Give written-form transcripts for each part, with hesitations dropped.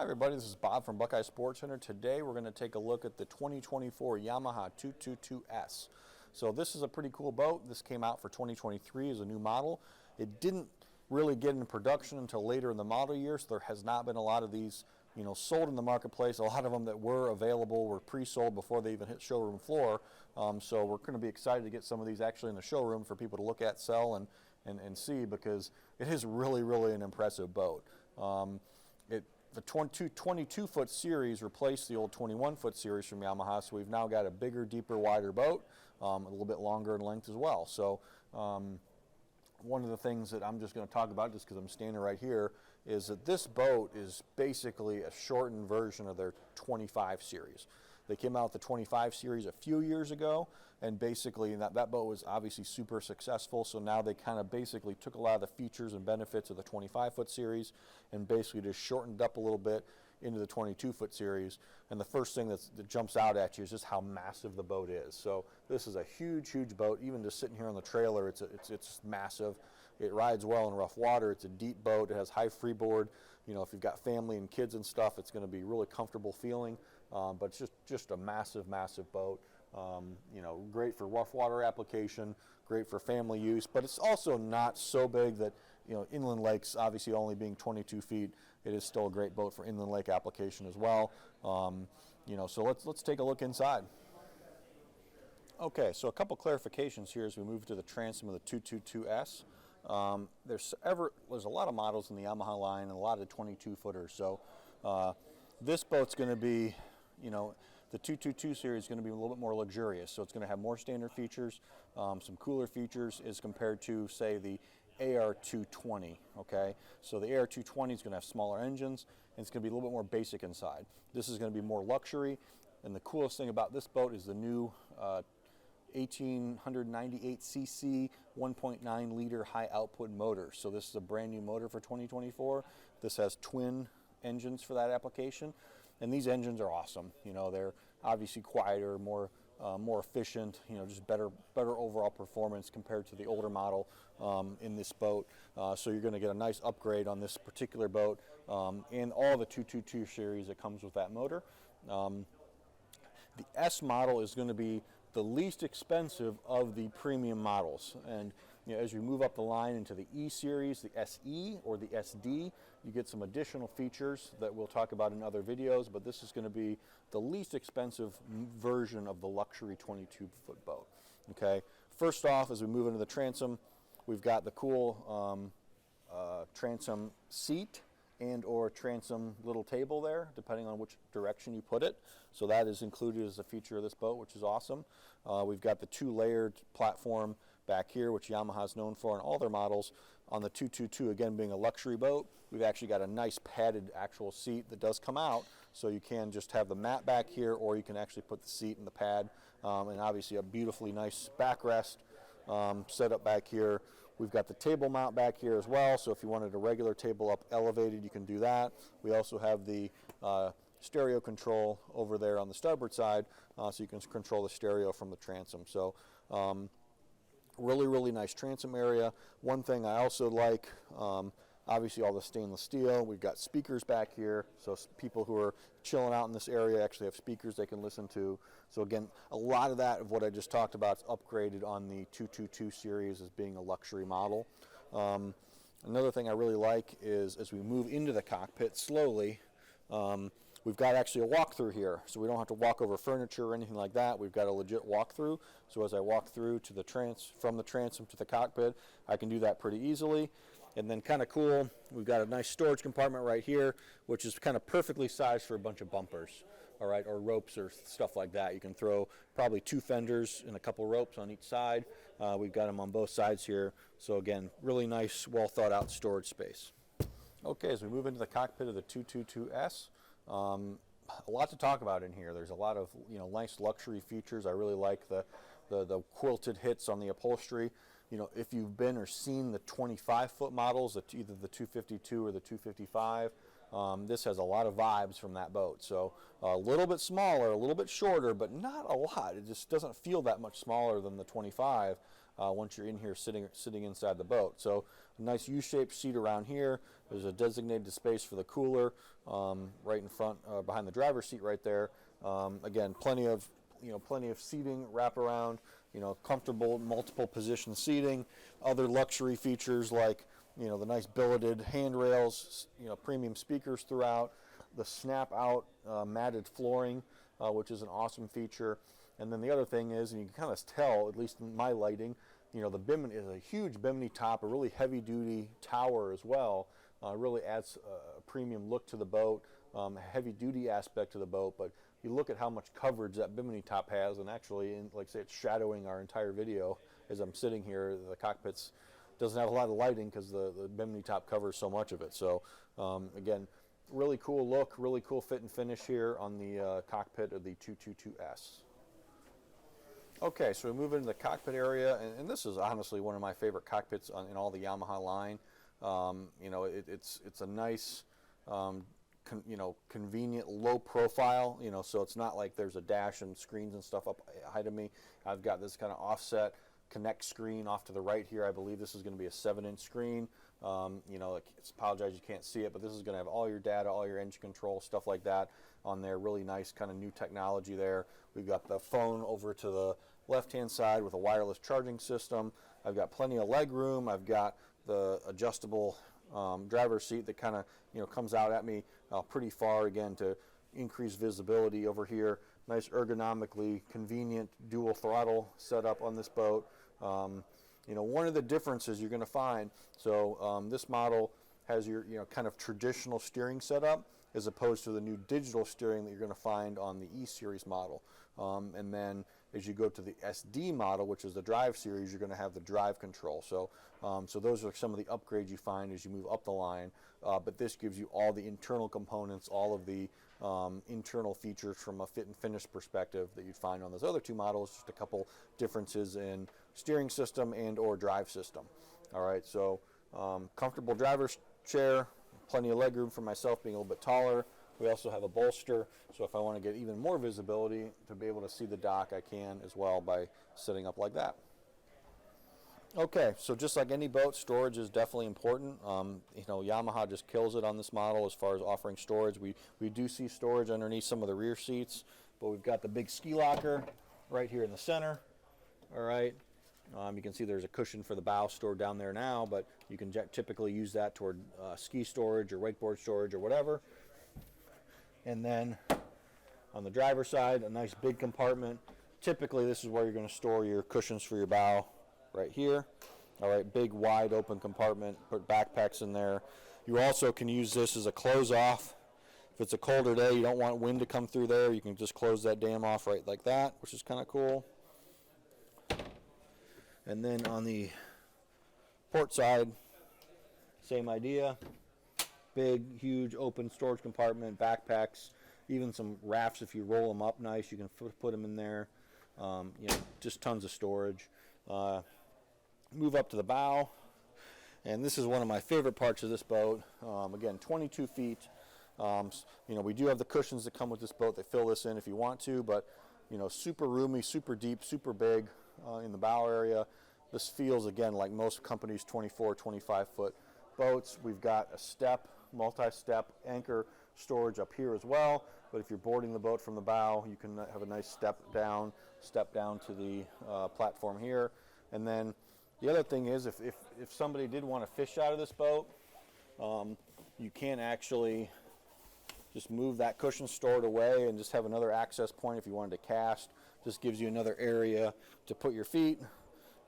Everybody, this is Bob from Buckeye Sports Center. Today we're going to take a look at the 2024 Yamaha 222S. So this is a pretty cool boat. This came out for 2023 as a new model. It didn't really get into production until later in the model year, so there has not been a lot of these sold in the marketplace. A lot of them that were available were pre-sold before they even hit showroom floor. So we're going to be excited to get some of these actually in the showroom for people to look at, sell, and see, because it is really an impressive boat. The 22-foot series replaced the old 21-foot series from Yamaha, so we've now got a bigger, deeper, wider boat, a little bit longer in length as well. So one of the things that I'm just going to talk about, just because I'm standing right here, is that this boat is basically a shortened version of their 25 series. They came out with the 25 series a few years ago, and basically that boat was obviously super successful, so now they kind of basically took a lot of the features and benefits of the 25-foot series and basically just shortened up a little bit into the 22-foot series. And the first thing that jumps out at you is just how massive the boat is. So this is a huge boat. Even just sitting here on the trailer, it's massive. It rides well in rough water. It's a deep boat. It has high freeboard. If you've got family and kids and stuff, it's going to be really comfortable feeling. But it's just a massive boat. Great for rough water application, great for family use, but it's also not so big that, inland lakes, obviously only being 22 feet, it is still a great boat for inland lake application as well. So let's take a look inside. Okay, so a couple clarifications here as we move to the transom of the 222S. There's a lot of models in the Yamaha line and a lot of 22-footers. So this boat's going to be, the 222 series is going to be a little bit more luxurious. So it's going to have more standard features, some cooler features as compared to, say, the AR220. Okay, so the AR220 is going to have smaller engines, and it's going to be a little bit more basic inside. This is going to be more luxury, and the coolest thing about this boat is the new 1898cc 1.9 liter high output motor. So this is a brand new motor for 2024. This has twin engines for that application, and these engines are awesome. They're obviously quieter, more efficient, just better overall performance compared to the older model in this boat. So you're going to get a nice upgrade on this particular boat and all the 222 series that comes with that motor. The S model is going to be the least expensive of the premium models, and as you move up the line into the E series, the SE or the SD, you get some additional features that we'll talk about in other videos, but this is going to be the least expensive version of the luxury 22-foot boat. Okay, first off, as we move into the transom, we've got the cool transom seat and or transom little table there, depending on which direction you put it. So that is included as a feature of this boat, which is awesome. We've got the two-layered platform back here, which Yamaha is known for in all their models. On the 222, again, being a luxury boat, we've actually got a nice padded actual seat that does come out, so you can just have the mat back here, or you can actually put the seat in the pad, and obviously a beautifully nice backrest set up back here. We've got the table mount back here as well, so if you wanted a regular table up elevated, you can do that. We also have the stereo control over there on the starboard side, so you can control the stereo from the transom. So really nice transom area. One thing I also like, obviously all the stainless steel. We've got speakers back here, so people who are chilling out in this area actually have speakers they can listen to. So again, a lot of that of what I just talked about is upgraded on the 222 series as being a luxury model. Another thing I really like is as we move into the cockpit slowly, we've got actually a walkthrough here, so we don't have to walk over furniture or anything like that. We've got a legit walkthrough. So as I walk through to from the transom to the cockpit, I can do that pretty easily. And then kind of cool, we've got a nice storage compartment right here, which is kind of perfectly sized for a bunch of bumpers, all right, or ropes or stuff like that. You can throw probably 2 fenders and a couple ropes on each side. We've got them on both sides here. So again, really nice, well thought out storage space. Okay, as we move into the cockpit of the 222S, a lot to talk about in here. There's a lot of nice luxury features. I really like the quilted hits on the upholstery. If you've been or seen the 25-foot models, either the 252 or the 255, this has a lot of vibes from that boat. So a little bit smaller, a little bit shorter, but not a lot. It just doesn't feel that much smaller than the 25 once you're in here sitting inside the boat. So a nice U-shaped seat around here. There's a designated space for the cooler right in front, behind the driver's seat right there. Again, plenty of seating, wraparound, comfortable multiple position seating. Other luxury features like, the nice billeted handrails, premium speakers throughout, the snap out matted flooring, which is an awesome feature. And then the other thing is, and you can kind of tell, at least in my lighting, the bimini is a huge bimini top, a really heavy duty tower as well. Really adds a premium look to the boat, a heavy duty aspect to the boat. But you look at how much coverage that bimini top has, and actually, like I say, it's shadowing our entire video as I'm sitting here. The cockpit's doesn't have a lot of lighting because the bimini top covers so much of it. So again, really cool look, really cool fit and finish here on the cockpit of the 222S. Okay, so we move into the cockpit area, and this is honestly one of my favorite cockpits in all the Yamaha line. It's a nice, convenient, low profile. So it's not like there's a dash and screens and stuff up ahead of me. I've got this kind of offset connect screen off to the right here. I believe this is going to be a 7-inch screen. I apologize you can't see it, but this is going to have all your data, all your engine control, stuff like that on there. Really nice kind of new technology there. We've got the phone over to the left-hand side with a wireless charging system. I've got plenty of leg room. I've got the adjustable driver's seat that kind of comes out at me pretty far, again, to increase visibility over here. Nice ergonomically convenient dual throttle setup on this boat. One of the differences you're going to find, this model has your kind of traditional steering setup as opposed to the new digital steering that you're going to find on the E-Series model. And then as you go to the SD model, which is the drive series, you're going to have the drive control. So those are some of the upgrades you find as you move up the line. But this gives you all the internal components, all of the internal features from a fit and finish perspective that you'd find on those other two models. Just a couple differences in steering system and or drive system. All right, so comfortable driver's chair, plenty of leg room for myself being a little bit taller. We also have a bolster, so if I want to get even more visibility to be able to see the dock, I can as well by sitting up like that. Okay, so just like any boat, storage is definitely important. Yamaha just kills it on this model as far as offering storage. We do see storage underneath some of the rear seats, but we've got the big ski locker right here in the center. All right, you can see there's a cushion for the bow stored down there now, but you can typically use that toward ski storage or wakeboard storage or whatever. And then on the driver's side, a nice big compartment. Typically, this is where you're going to store your cushions for your bow, right here. All right, big wide open compartment, put backpacks in there. You also can use this as a close off. If it's a colder day, you don't want wind to come through there, you can just close that dam off right like that, which is kind of cool. And then on the port side, same idea. Big, huge, open storage compartment, backpacks, even some rafts if you roll them up nice, you can put them in there. Just tons of storage. Move up to the bow, and this is one of my favorite parts of this boat. Again, 22 feet. We do have the cushions that come with this boat. They fill this in if you want to, but super roomy, super deep, super big in the bow area. This feels, again, like most companies' 24, 25-foot boats. We've got a step, multi-step anchor storage up here as well, but if you're boarding the boat from the bow, you can have a nice step down to the platform here. And then the other thing is, if somebody did want to fish out of this boat, you can actually just move that cushion stored away and just have another access point if you wanted to cast. Just gives you another area to put your feet.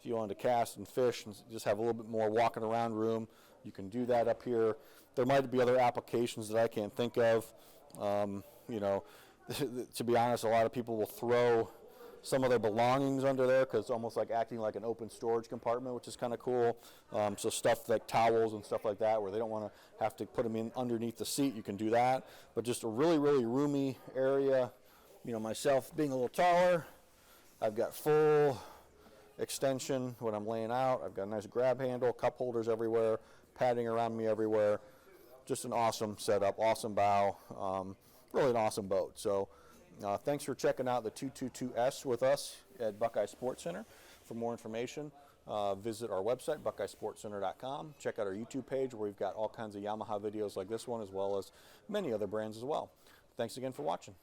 If you wanted to cast and fish and just have a little bit more walking around room, you can do that up here. There might be other applications that I can't think of. To be honest, a lot of people will throw some of their belongings under there because it's almost like acting like an open storage compartment, which is kind of cool. So stuff like towels and stuff like that, where they don't want to have to put them in underneath the seat, you can do that. But just a really, really roomy area. Myself being a little taller, I've got full extension when I'm laying out. I've got a nice grab handle, cup holders everywhere, padding around me everywhere. Just an awesome setup, awesome bow, really an awesome boat. So thanks for checking out the 222S with us at Buckeye Sports Center. For more information, visit our website, BuckeyeSportsCenter.com. Check out our YouTube page where we've got all kinds of Yamaha videos like this one, as well as many other brands as well. Thanks again for watching.